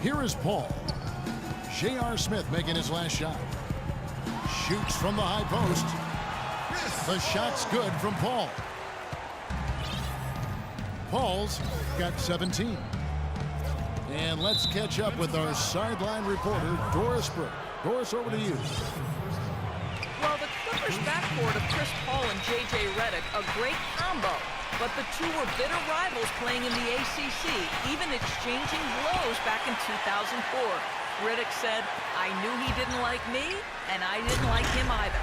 Here is Paul. J.R. Smith making his last shot. Shoots from the high post. The shot's good from Paul. Paul's got 17. And let's catch up with our sideline reporter, Doris Burke. Doris, over to you. Well, the Clippers backcourt of Chris Paul and J.J. Redick, a great combo. But the two were bitter rivals playing in the ACC, even exchanging blows back in 2004. Redick said, "I knew he didn't like me, and I didn't like him either."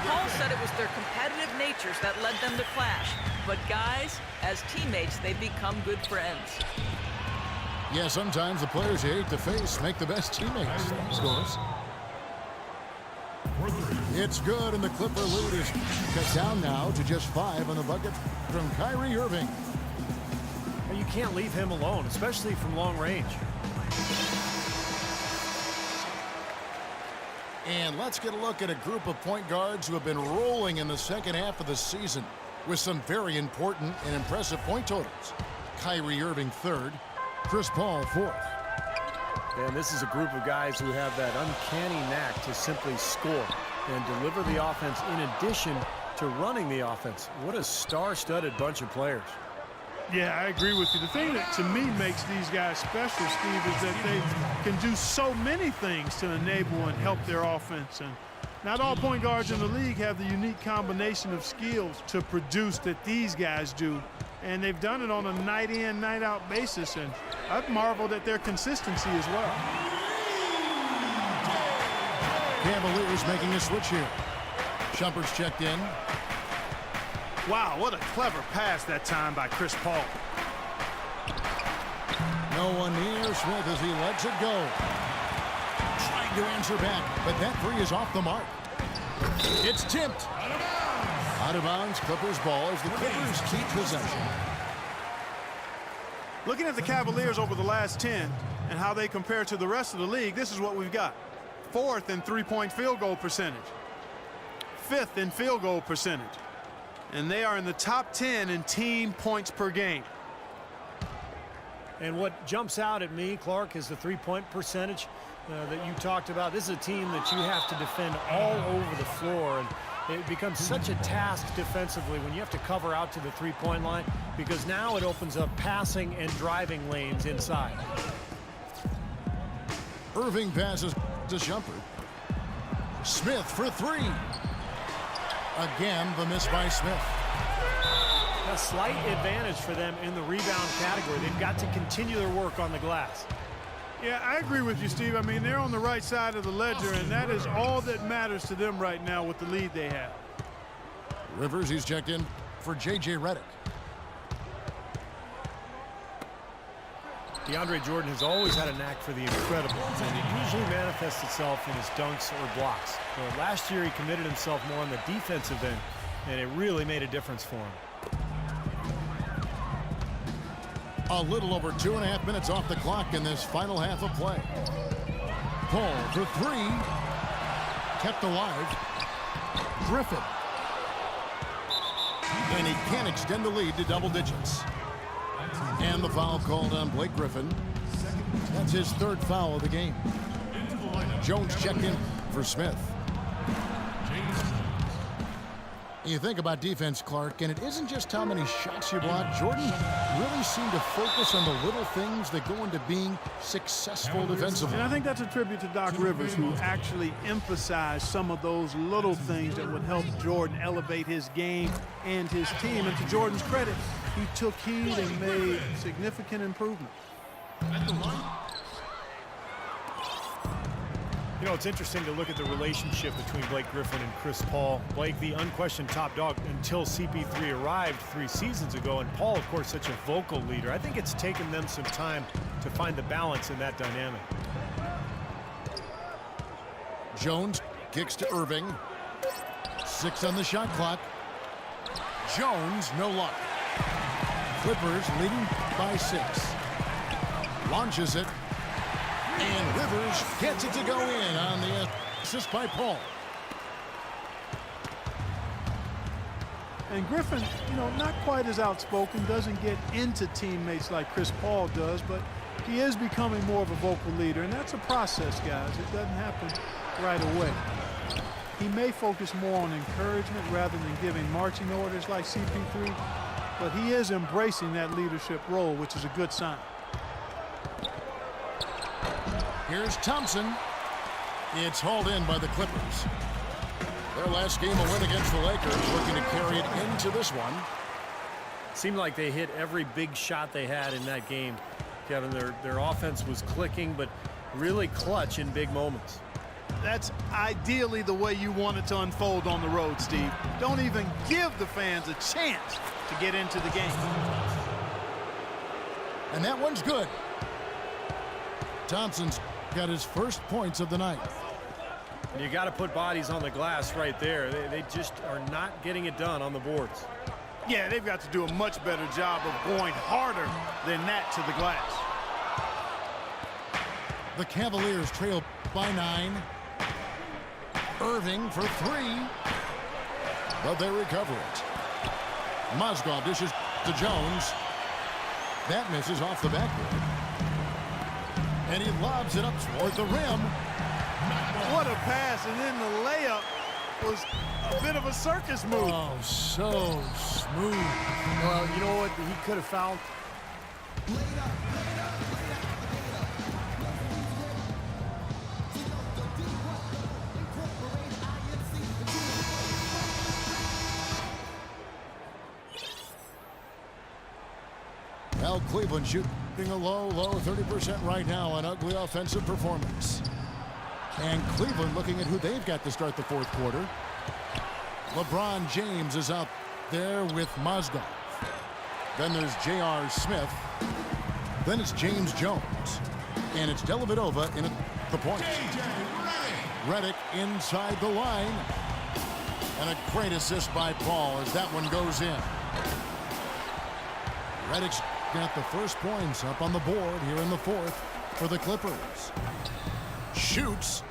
Paul said it was their competitive natures that led them to clash. But guys, as teammates, they become good friends. Yeah, sometimes the players you hate to face make the best teammates. Thanks, Doris. It's good, and the Clipper lead is cut down now to just 5 on the bucket from Kyrie Irving. You can't leave him alone, especially from long range. And let's get a look at a group of point guards who have been rolling in the second half of the season with some very important and impressive point totals. Kyrie Irving third, Chris Paul fourth. And this is a group of guys who have that uncanny knack to simply score and deliver the offense in addition to running the offense. What a star-studded bunch of players. Yeah, I agree with you. The thing that, to me, makes these guys special, Steve, is that they can do so many things to enable and help their offense. And not all point guards in the league have the unique combination of skills to produce that these guys do. And they've done it on a night-in, night-out basis. And I've marveled at their consistency as well. Cavaliers making a switch here. Shumpert's checked in. Wow, what a clever pass that time by Chris Paul. No one near Smith as he lets it go. Trying to answer back, but that three is off the mark. It's tipped. Out of bounds, Clippers ball as the Clippers keep possession. Looking at the Cavaliers over the last 10 and how they compare to the rest of the league, this is what we've got. 4th in three-point field goal percentage. 5th in field goal percentage. And they are in the top 10 in team points per game. And what jumps out at me, Clark, is the three-point percentage that you talked about. This is a team that you have to defend all over the floor. And it becomes such a task defensively when you have to cover out to the three-point line, because now it opens up passing and driving lanes inside. Irving passes to Shumpert. Smith for three. Again, the miss by Smith. A slight advantage for them in the rebound category. They've got to continue their work on the glass. Yeah, I agree with you, Steve. I mean, they're on the right side of the ledger, and that is all that matters to them right now with the lead they have. Rivers, he's checked in for J.J. Redick. DeAndre Jordan has always had a knack for the incredible, and it usually manifests itself in his dunks or blocks. So last year, he committed himself more on the defensive end, and it really made a difference for him. A little over 2.5 minutes off the clock in this final half of play. Paul for three. Kept alive. Griffin. And he can't extend the lead to double digits. And the foul called on Blake Griffin. That's his third foul of the game. Jones checked in for Smith. You think about defense, Clark, and it isn't just how many shots you block. Jordan really seemed to focus on the little things that go into being successful defensively. And I think that's a tribute to Doc Rivers, who actually emphasized some of those little things that would help Jordan elevate his game and his team. And to Jordan's credit, he took heed and made significant improvements. You know, it's interesting to look at the relationship between Blake Griffin and Chris Paul. Blake, the unquestioned top dog until CP3 arrived 3 seasons ago, and Paul, of course, such a vocal leader. I think it's taken them some time to find the balance in that dynamic. Jones kicks to Irving. 6 on the shot clock. Jones, no luck. Clippers leading by 6. Launches it. And Rivers gets it to go in on the assist by Paul. And Griffin, you know, not quite as outspoken, doesn't get into teammates like Chris Paul does, but he is becoming more of a vocal leader, and that's a process, guys. It doesn't happen right away. He may focus more on encouragement rather than giving marching orders like CP3, but he is embracing that leadership role, which is a good sign. Here's Thompson. It's hauled in by the Clippers. Their last game, a win against the Lakers, looking to carry it into this one. Seemed like they hit every big shot they had in that game, Kevin. Their offense was clicking, but really clutch in big moments. That's ideally the way you want it to unfold on the road, Steve. Don't even give the fans a chance to get into the game. And that one's good. Thompson's got his first points of the night. You got to put bodies on the glass right there. They just are not getting it done on the boards. Yeah, they've got to do a much better job of going harder than that to the glass. The Cavaliers trail by 9. Irving for 3. But they recover it. Mozgov dishes to Jones. That misses off the backboard. And he lobs it up toward the rim. What a pass, and then the layup was a bit of a circus move. Oh, so smooth. Well, you know what? He could have fouled. Well, Cleveland shooting a low 30% right now, an ugly offensive performance. And Cleveland looking at who they've got to start the fourth quarter. LeBron James is out there with Mozgov. Then there's J.R. Smith. Then it's James Jones. And it's Dellavedova in at the point. Redick inside the line. And a great assist by Paul as that one goes in. Redick's got the first points up on the board here in the fourth for the Clippers. Shoots.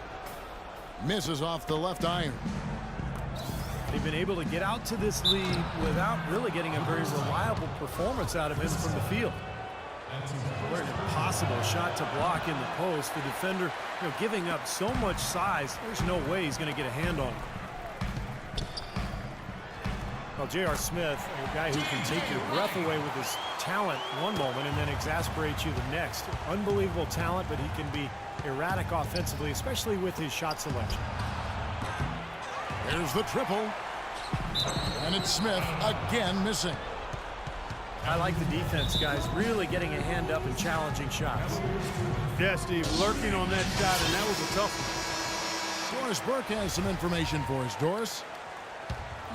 Misses off the left iron. They've been able to get out to this lead without really getting a very reliable performance out of him from the field. What an impossible shot to block in the post. The defender, giving up so much size, there's no way he's going to get a hand on him. Well, J.R. Smith, a guy who can take your breath away with his talent one moment and then exasperate you the next. Unbelievable talent, but he can be erratic offensively, especially with his shot selection. Here's the triple. And it's Smith again missing. I like the defense, guys, really getting a hand up and challenging shots. Yeah, Steve, lurking on that shot, and that was a tough one. Doris Burke has some information for us. Doris?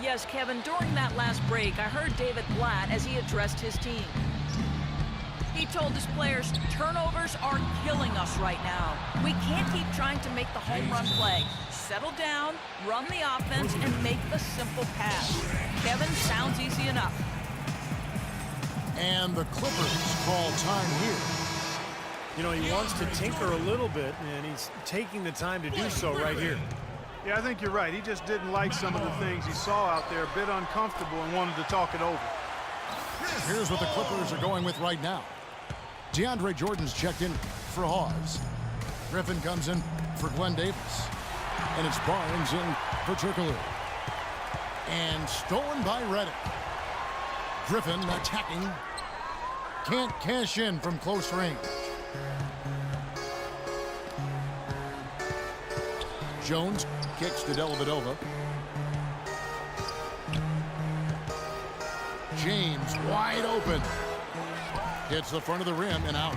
Yes, Kevin, during that last break, I heard David Blatt as he addressed his team. He told his players, turnovers are killing us right now. We can't keep trying to make the home run play. Settle down, run the offense, and make the simple pass. Kevin, sounds easy enough. And the Clippers call time here. He wants to tinker a little bit, and he's taking the time to do so right here. Yeah, I think you're right. He just didn't like some of the things he saw out there, a bit uncomfortable, and wanted to talk it over. Here's what the Clippers are going with right now. DeAndre Jordan's checked in for Hawes. Griffin comes in for Glenn Davis. And it's Barnes in for Turkoglu. And stolen by Redick. Griffin attacking. Can't cash in from close range. Jones kicks to Dellavedova. James wide open. Hits the front of the rim and out.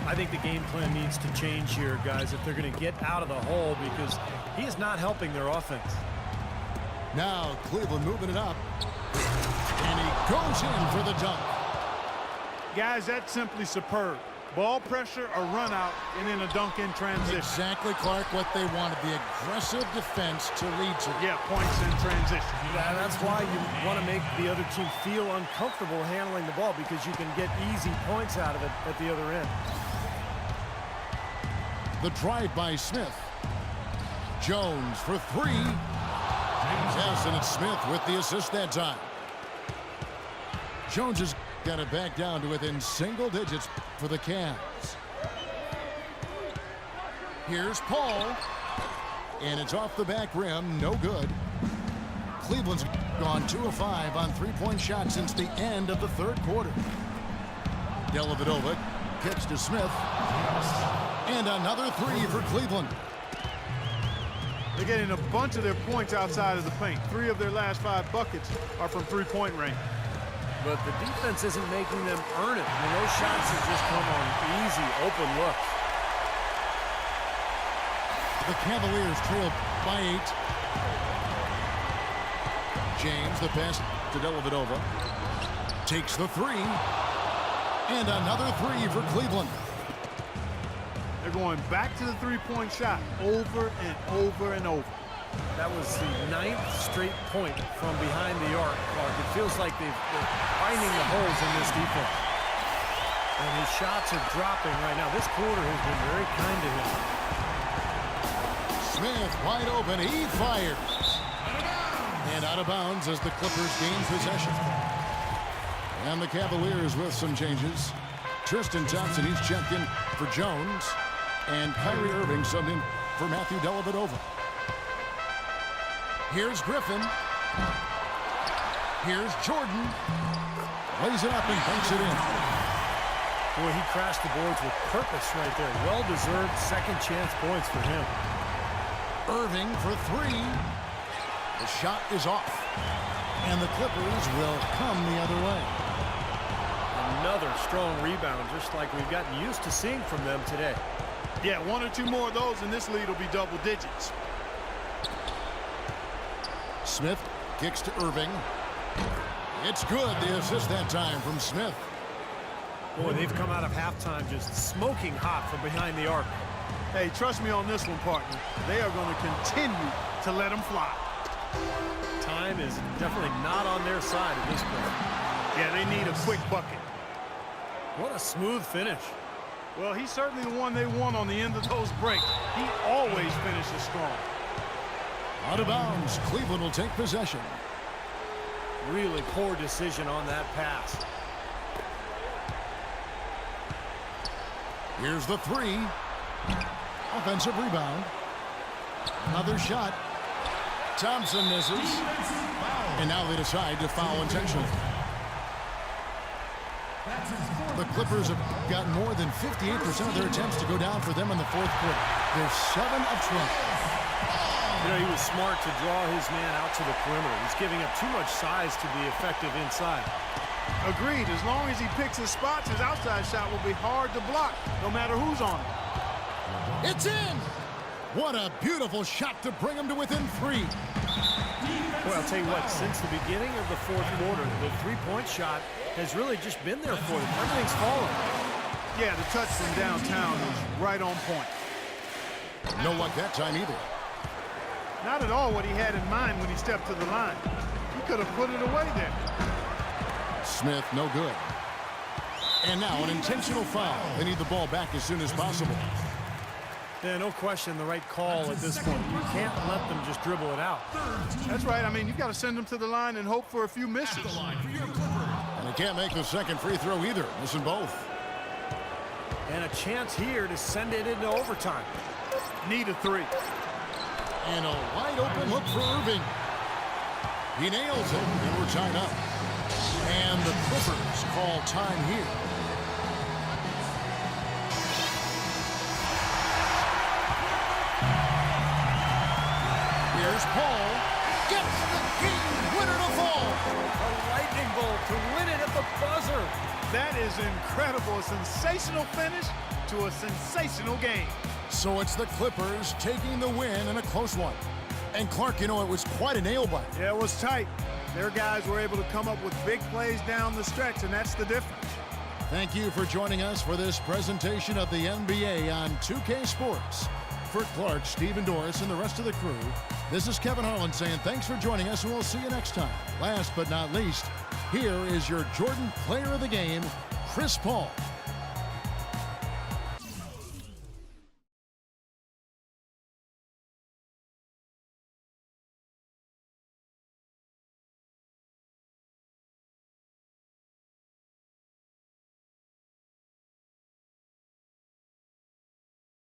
I think the game plan needs to change here, guys, if they're going to get out of the hole, because he is not helping their offense. Now Cleveland moving it up. And he goes in for the dunk. Guys, that's simply superb. Ball pressure, a run out, and then a dunk in transition. Exactly, Clark, what they wanted. The aggressive defense to lead to. Yeah, points in transition. Yeah, that's why you want to make the other team feel uncomfortable handling the ball, because you can get easy points out of it at the other end. The drive by Smith. Jones for 3. Yes, and it's Smith with the assist that time. Jones has Got it back down to within single digits for the Cavs. Here's Paul. And it's off the back rim. No good. Cleveland's gone 2 of 5 on three-point shots since the end of the third quarter. Dellavedova kicks to Smith. And another three for Cleveland. They're getting a bunch of their points outside of the paint. 3 of their last 5 buckets are from three-point range. But the defense isn't making them earn it. I mean, those shots have just come on easy, open looks. The Cavaliers trail by 8. James, the pass to Dellavedova. Takes the three. And another three for Cleveland. They're going back to the three-point shot over and over and over. That was the 9th straight point from behind the arc. It feels like they're finding the holes in this defense. And his shots are dropping right now. This quarter has been very kind to him. Smith wide open. He fires. And out of bounds as the Clippers gain possession. And the Cavaliers with some changes. Tristan Thompson, he's checked in for Jones. And Kyrie Irving subbed in for Matthew Dellavedova. Here's Griffin. Here's Jordan. Lays it up and banks it in. Boy, he crashed the boards with purpose right there. Well-deserved second chance points for him. Irving for three. The shot is off. And the Clippers will come the other way. Another strong rebound, just like we've gotten used to seeing from them today. Yeah, 1 or 2 more of those, and this lead will be double digits. Smith kicks to Irving. It's good. The assist that time from Smith. Boy, they've come out of halftime just smoking hot from behind the arc. Hey, trust me on this one, partner. They are going to continue to let them fly. Time is definitely not on their side at this point. Yeah, they need a quick bucket. What a smooth finish. Well, he's certainly the one they want on the end of those breaks. He always finishes strong. Out of bounds. Cleveland will take possession. Really poor decision on that pass. Here's the three. Offensive rebound. Another shot. Thompson misses. And now they decide to foul intentionally. The Clippers have gotten more than 58% of their attempts to go down for them in the fourth quarter. They're 7 of 12. You know, he was smart to draw his man out to the perimeter. He's giving up too much size to be effective inside. Agreed. As long as he picks his spots, his outside shot will be hard to block, no matter who's on it. It's in! What a beautiful shot to bring him to within 3. Well, I'll tell you what, since the beginning of the fourth quarter, the three-point shot has really just been there for them. Everything's falling. Yeah, the touch from downtown is right on point. No luck that time either. Not at all what he had in mind when he stepped to the line. He could have put it away there. Smith, no good. And now an intentional foul. They need the ball back as soon as possible. Yeah, no question, the right call at this point. You can't let them just dribble it out. That's right. I mean, you've got to send them to the line and hope for a few misses. And they can't make the second free throw either, missing both. And a chance here to send it into overtime. Need a 3. And a wide open look for Irving. He nails it, and we're tied up. And the Clippers call time here. Here's Paul. Gets the game winner to fall. A lightning bolt to win it at the buzzer. That is incredible. A sensational finish to a sensational game. So it's the Clippers taking the win in a close one. And Clark, you know, it was quite a nail biter. Yeah, it was tight. Their guys were able to come up with big plays down the stretch, and that's the difference. Thank you for joining us for this presentation of the NBA on 2K Sports. For Clark, Stephen Doris, and the rest of the crew, this is Kevin Harlan saying thanks for joining us, and we'll see you next time. Last but not least, here is your Jordan Player of the Game, Chris Paul.